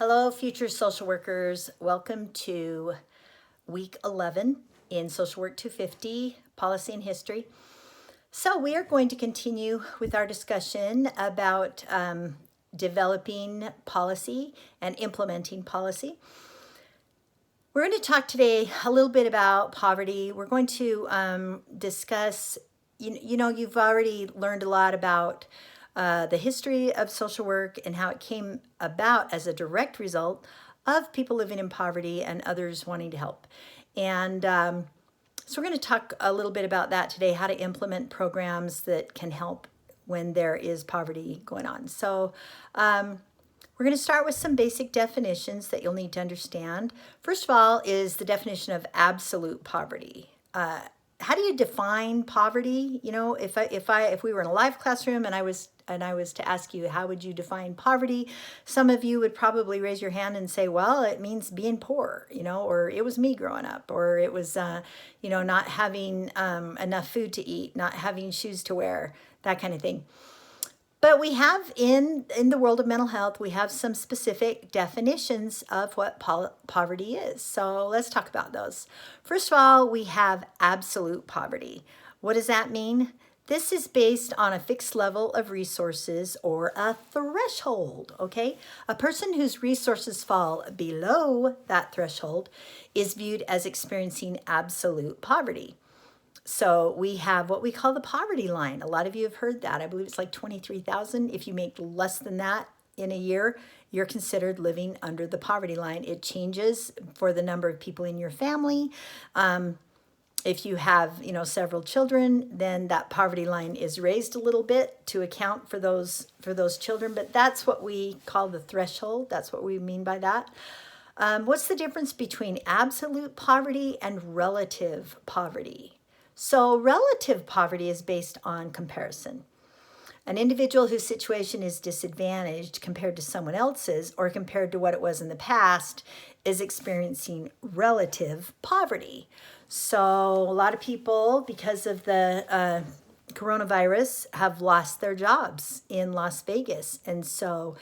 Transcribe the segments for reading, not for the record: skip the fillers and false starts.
Hello, future social workers. Welcome to week 11 in Social Work 250, Policy and History. So we are going to continue with our discussion about developing policy and implementing policy. We're going to talk today a little bit about poverty. We're going to discuss, you've already learned a lot about the history of social work and how it came about as a direct result of people living in poverty and others wanting to help. And so we're going to talk a little bit about that today, how to implement programs that can help when there is poverty going on. So we're going to start with some basic definitions that you'll need to understand. First of all is the definition of absolute poverty. How do you define poverty? You know, if we were in a live classroom and I was to ask you, how would you define poverty? Some of you would probably raise your hand and say, well, it means being poor, or it was me growing up, or it was, not having enough food to eat, not having shoes to wear, that kind of thing. But we have in the world of mental health, we have some specific definitions of what poverty is. So let's talk about those. First of all, we have absolute poverty. What does that mean? This is based on a fixed level of resources or a threshold, okay? A person whose resources fall below that threshold is viewed as experiencing absolute poverty. So we have what we call the poverty line. A lot of you have heard that. I believe it's like 23,000. If you make less than that in a year, you're considered living under the poverty line. It changes for the number of people in your family. If you have, several children, then that poverty line is raised a little bit to account for those children. But that's what we call the threshold. That's what we mean by that. What's the difference between absolute poverty and relative poverty? So relative poverty is based on comparison. An individual whose situation is disadvantaged compared to someone else's or compared to what it was in the past is experiencing relative poverty. So a lot of people, because of the coronavirus, have lost their jobs in Las Vegas. And so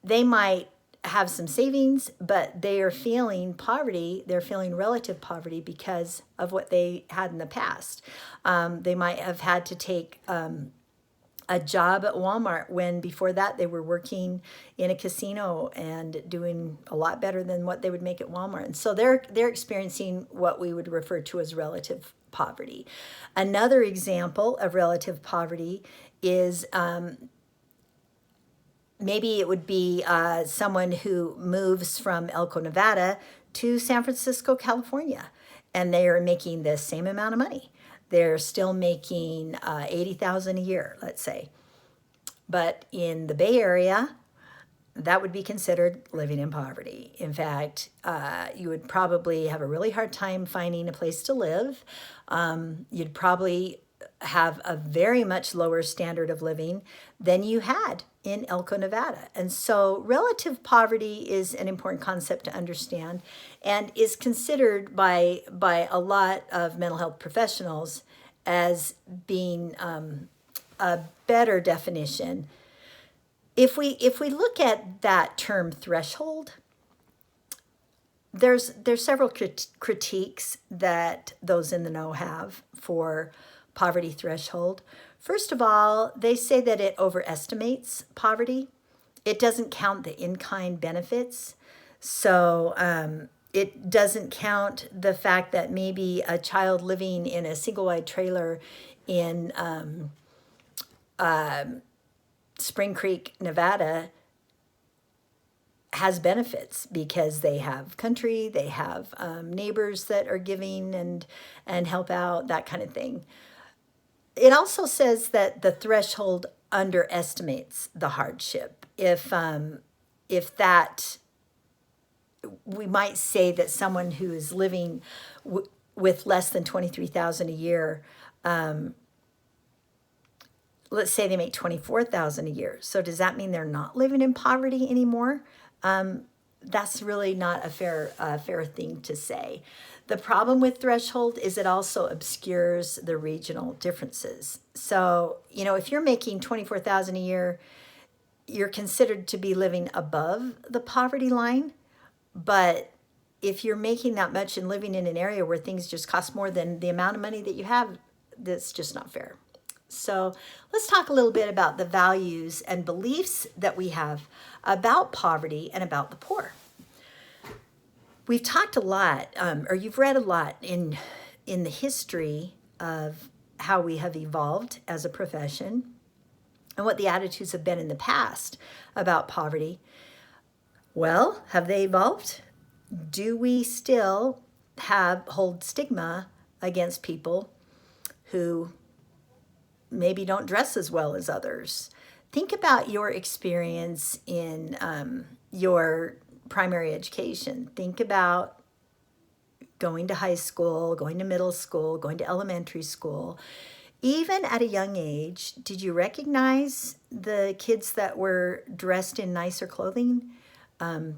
they might have some savings, but they are feeling poverty. They're feeling relative poverty because of what they had in the past. They might have had to take a job at Walmart when before that they were working in a casino and doing a lot better than what they would make at Walmart. And so they're experiencing what we would refer to as relative poverty. Another example of relative poverty is maybe it would be someone who moves from Elko, Nevada to San Francisco, California, and they are making the same amount of money. They're still making $80,000 a year, let's say. But in the Bay Area, that would be considered living in poverty. In fact, you would probably have a really hard time finding a place to live. You'd probably have a very much lower standard of living than you had in Elko, Nevada. And so relative poverty is an important concept to understand and is considered by a lot of mental health professionals as being a better definition. If we look at that term threshold, there's several critiques that those in the know have for poverty threshold. First of all, they say that it overestimates poverty. It doesn't count the in-kind benefits. So it doesn't count the fact that maybe a child living in a single-wide trailer in Spring Creek, Nevada, has benefits because they have country, they have neighbors that are giving and help out, that kind of thing. It also says that the threshold underestimates the hardship. If that, we might say that someone who is living with less than $23,000 a year, let's say they make $24,000 a year. So does that mean they're not living in poverty anymore? That's really not a fair thing to say. The problem with threshold is it also obscures the regional differences. So, if you're making $24,000 a year, you're considered to be living above the poverty line. But if you're making that much and living in an area where things just cost more than the amount of money that you have, that's just not fair. So let's talk a little bit about the values and beliefs that we have about poverty and about the poor. We've talked a lot, or you've read a lot in the history of how we have evolved as a profession and what the attitudes have been in the past about poverty. Well, have they evolved? Do we still hold stigma against people who maybe don't dress as well as others? Think about your experience in your primary education. Think about going to high school, going to middle school, going to elementary school. Even at a young age, did you recognize the kids that were dressed in nicer clothing?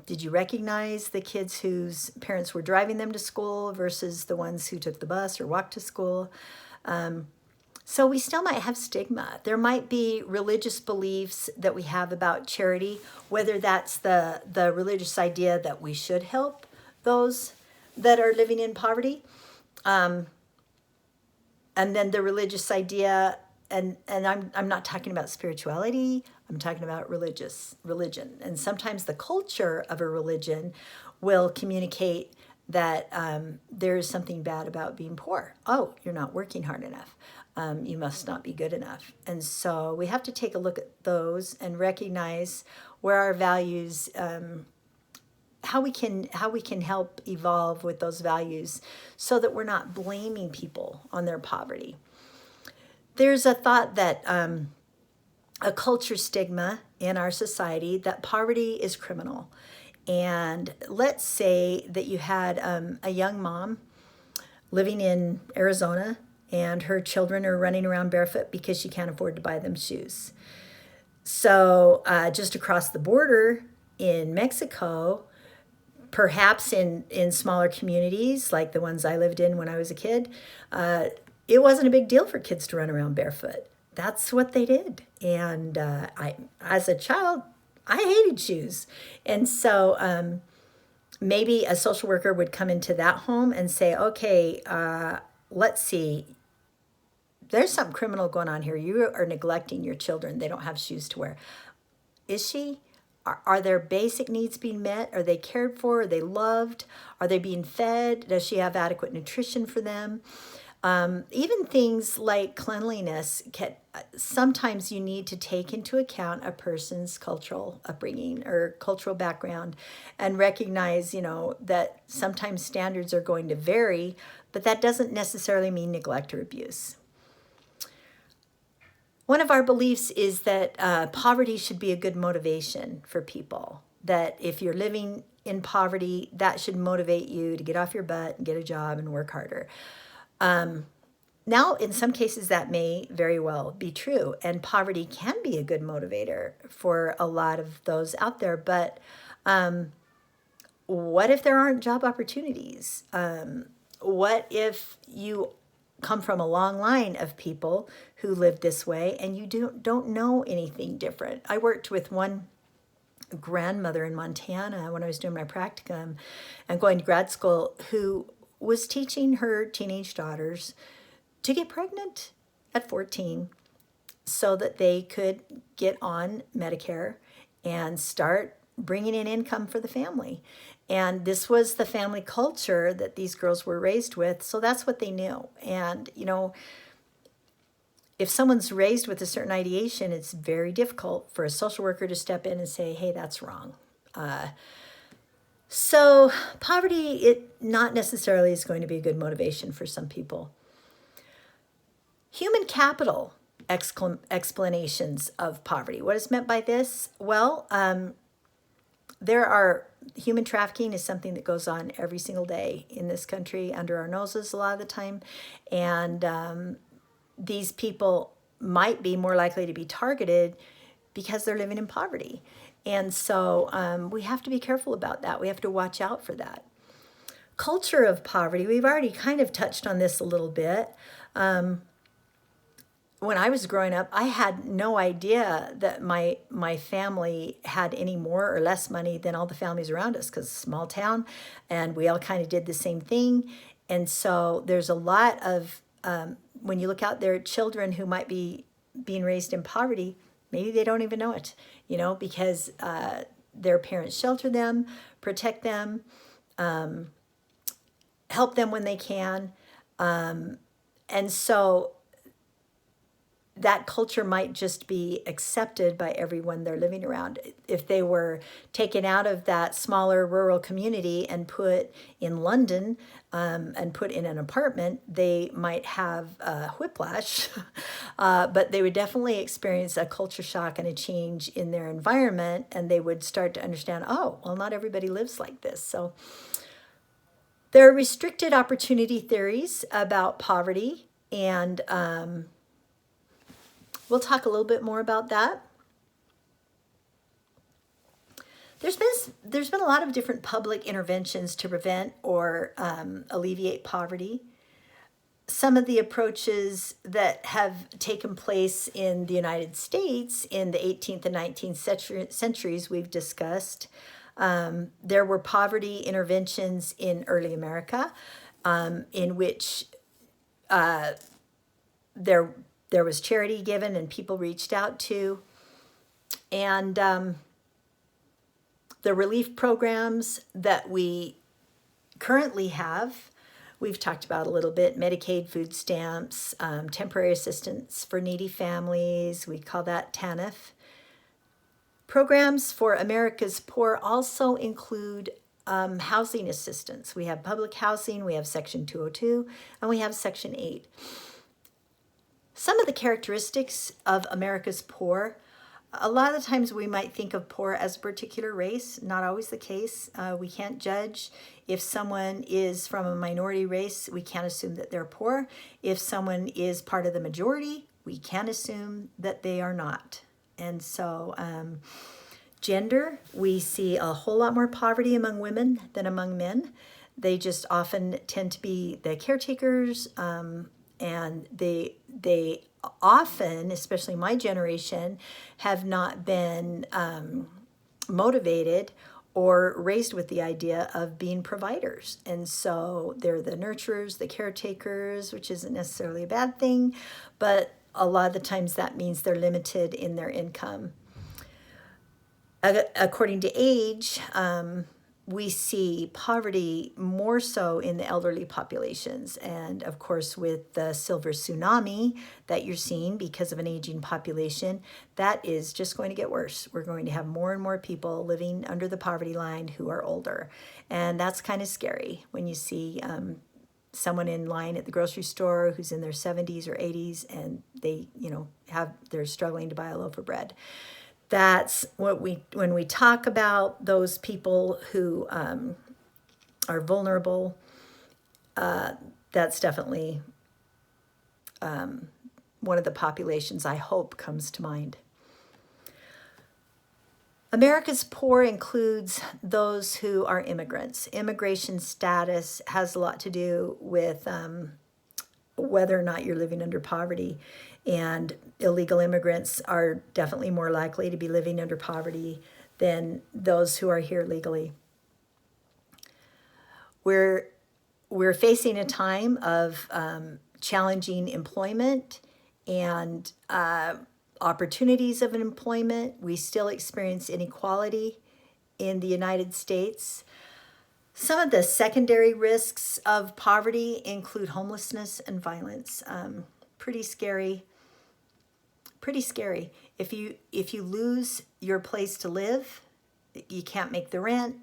Did you recognize the kids whose parents were driving them to school versus the ones who took the bus or walked to school? So we still might have stigma. There might be religious beliefs that we have about charity, whether that's the religious idea that we should help those that are living in poverty. And then the religious idea, and I'm not talking about spirituality, I'm talking about religion. And sometimes the culture of a religion will communicate that there is something bad about being poor. Oh, you're not working hard enough. You must not be good enough. And so we have to take a look at those and recognize where our values, how we can help evolve with those values so that we're not blaming people on their poverty. There's a thought that a culture stigma in our society that poverty is criminal. And let's say that you had a young mom living in Arizona and her children are running around barefoot because she can't afford to buy them shoes. So just across the border in Mexico, perhaps in smaller communities like the ones I lived in when I was a kid, it wasn't a big deal for kids to run around barefoot. That's what they did. And I, as a child, I hated shoes. And so maybe a social worker would come into that home and say, okay, let's see, there's something criminal going on here. You are neglecting your children. They don't have shoes to wear. Is she? Are their basic needs being met? Are they cared for? Are they loved? Are they being fed? Does she have adequate nutrition for them? Even things like cleanliness, sometimes you need to take into account a person's cultural upbringing or cultural background and recognize, that sometimes standards are going to vary, but that doesn't necessarily mean neglect or abuse. One of our beliefs is that poverty should be a good motivation for people, that if you're living in poverty, that should motivate you to get off your butt and get a job and work harder. Now, in some cases, that may very well be true, and poverty can be a good motivator for a lot of those out there. But what if there aren't job opportunities? What if you come from a long line of people who live this way and you don't know anything different? I worked with one grandmother in Montana when I was doing my practicum and going to grad school who was teaching her teenage daughters to get pregnant at 14 so that they could get on Medicare and start bringing in income for the family. And this was the family culture that these girls were raised with, so that's what they knew. And, if someone's raised with a certain ideation, it's very difficult for a social worker to step in and say, hey, that's wrong. So poverty, it not necessarily is going to be a good motivation for some people. Human capital explanations of poverty. What is meant by this? Well, human trafficking is something that goes on every single day in this country under our noses a lot of the time. And these people might be more likely to be targeted because they're living in poverty. And so we have to be careful about that. We have to watch out for that. Culture of poverty, we've already kind of touched on this a little bit. when I was growing up, I had no idea that my family had any more or less money than all the families around us, because small town, and we all kind of did the same thing. And so there's a lot of when you look out there at children who might be being raised in poverty, maybe they don't even know it, because their parents shelter them, protect them, help them when they can, and so that culture might just be accepted by everyone they're living around. If they were taken out of that smaller rural community and put in London, and put in an apartment, they might have whiplash, but they would definitely experience a culture shock and a change in their environment, and they would start to understand, oh, well, not everybody lives like this. So there are restricted opportunity theories about poverty, and we'll talk a little bit more about that. There's been a lot of different public interventions to prevent or alleviate poverty. Some of the approaches that have taken place in the United States in the 18th and 19th centuries we've discussed. There were poverty interventions in early America, in which there was charity given and people reached out to. And the relief programs that we currently have, we've talked about a little bit: Medicaid, food stamps, temporary assistance for needy families. We call that TANF. Programs for America's poor also include housing assistance. We have public housing, we have Section 202, and we have Section 8. Some of the characteristics of America's poor: a lot of the times we might think of poor as a particular race. Not always the case. We can't judge. If someone is from a minority race, we can't assume that they're poor. If someone is part of the majority, we can't assume that they are not. And so gender, we see a whole lot more poverty among women than among men. They just often tend to be the caretakers, and they often, especially my generation, have not been motivated or raised with the idea of being providers. And so they're the nurturers, the caretakers, which isn't necessarily a bad thing, but a lot of the times that means they're limited in their income. According to age, we see poverty more so in the elderly populations. And of course, with the silver tsunami that you're seeing because of an aging population, that is just going to get worse. We're going to have more and more people living under the poverty line who are older. And that's kind of scary when you see someone in line at the grocery store who's in their 70s or 80s, and they, they're struggling to buy a loaf of bread. That's what when we talk about those people who are vulnerable, that's definitely one of the populations I hope comes to mind. America's poor includes those who are immigrants. Immigration status has a lot to do with whether or not you're living under poverty. And illegal immigrants are definitely more likely to be living under poverty than those who are here legally. We're facing a time of challenging employment and opportunities of employment. We still experience inequality in the United States. Some of the secondary risks of poverty include homelessness and violence. Pretty scary. If you lose your place to live, you can't make the rent.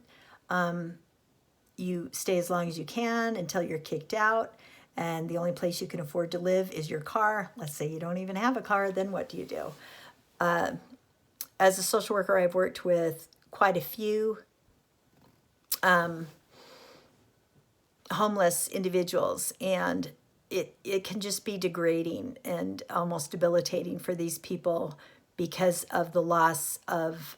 You stay as long as you can until you're kicked out, and the only place you can afford to live is your car. Let's say you don't even have a car, then what do you do? As a social worker, I've worked with quite a few homeless individuals, and it can just be degrading and almost debilitating for these people because of the loss of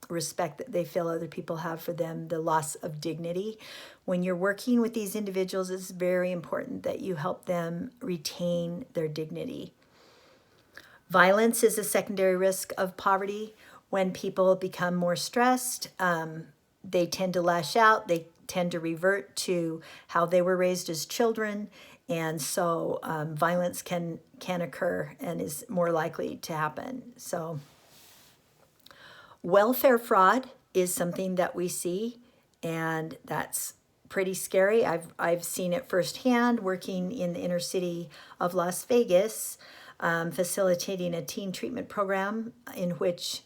respect that they feel other people have for them, the loss of dignity. When you're working with these individuals, it's very important that you help them retain their dignity. Violence is a secondary risk of poverty. When people become more stressed, they tend to lash out. They tend to revert to how they were raised as children. And so violence can occur and is more likely to happen. So welfare fraud is something that we see, and that's pretty scary. I've seen it firsthand working in the inner city of Las Vegas, facilitating a teen treatment program in which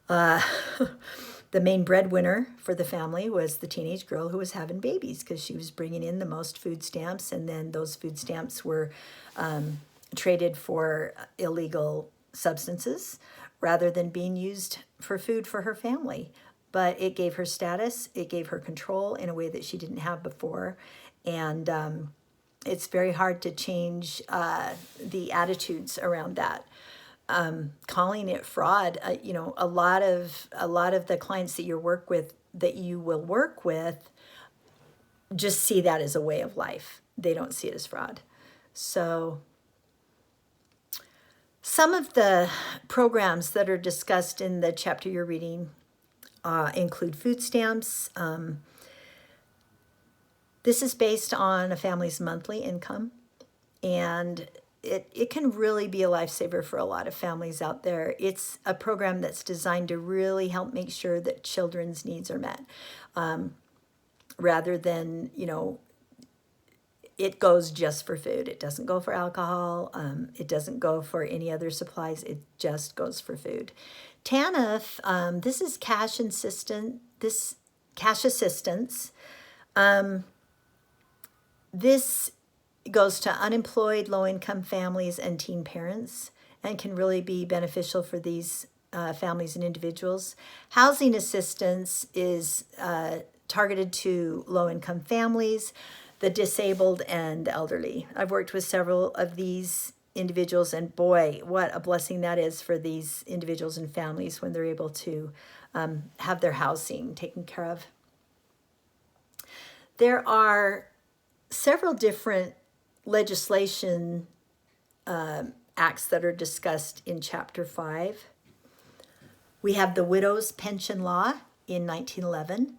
the main breadwinner for the family was the teenage girl who was having babies because she was bringing in the most food stamps, and then those food stamps were traded for illegal substances rather than being used for food for her family. But it gave her status, it gave her control in a way that she didn't have before. And it's very hard to change the attitudes around that. Calling it fraud, a lot of the clients that you will work with just see that as a way of life. They don't see it as fraud. So some of the programs that are discussed in the chapter you're reading include food stamps. This is based on a family's monthly income, and it can really be a lifesaver for a lot of families out there. It's a program that's designed to really help make sure that children's needs are met, rather than, it goes just for food. It doesn't go for alcohol. It doesn't go for any other supplies. It just goes for food. TANF, this is cash assistance. This goes to unemployed, low-income families and teen parents, and can really be beneficial for these families and individuals. Housing assistance is targeted to low-income families, the disabled, and the elderly. I've worked with several of these individuals, and boy, what a blessing that is for these individuals and families when they're able to have their housing taken care of. There are several different legislation acts that are discussed in Chapter 5. We have the Widows Pension Law in 1911,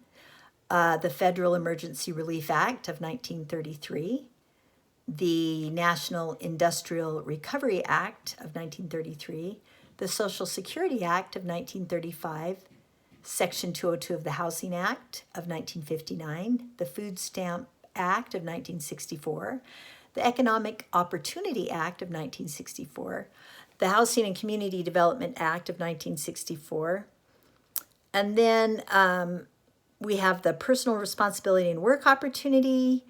the Federal Emergency Relief Act of 1933, the National Industrial Recovery Act of 1933, the Social Security Act of 1935, Section 202 of the Housing Act of 1959, the Food Stamp Act of 1964, the Economic Opportunity Act of 1964, the Housing and Community Development Act of 1964, and then we have the Personal Responsibility and Work Opportunity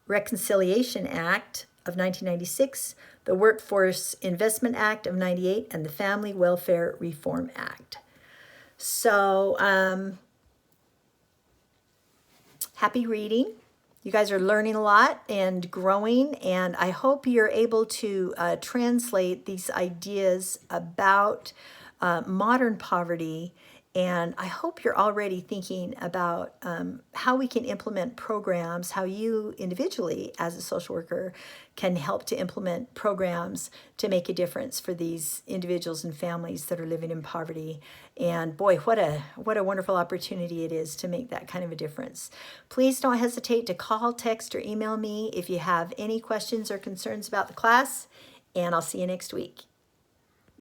Reconciliation Act of 1996, the Workforce Investment Act of 98, and the Family Welfare Reform Act. So, happy reading. You guys are learning a lot and growing, and I hope you're able to translate these ideas about modern poverty. And I hope you're already thinking about how we can implement programs, how you individually as a social worker can help to implement programs to make a difference for these individuals and families that are living in poverty. And boy, what a wonderful opportunity it is to make that kind of a difference. Please don't hesitate to call, text, or email me if you have any questions or concerns about the class, and I'll see you next week.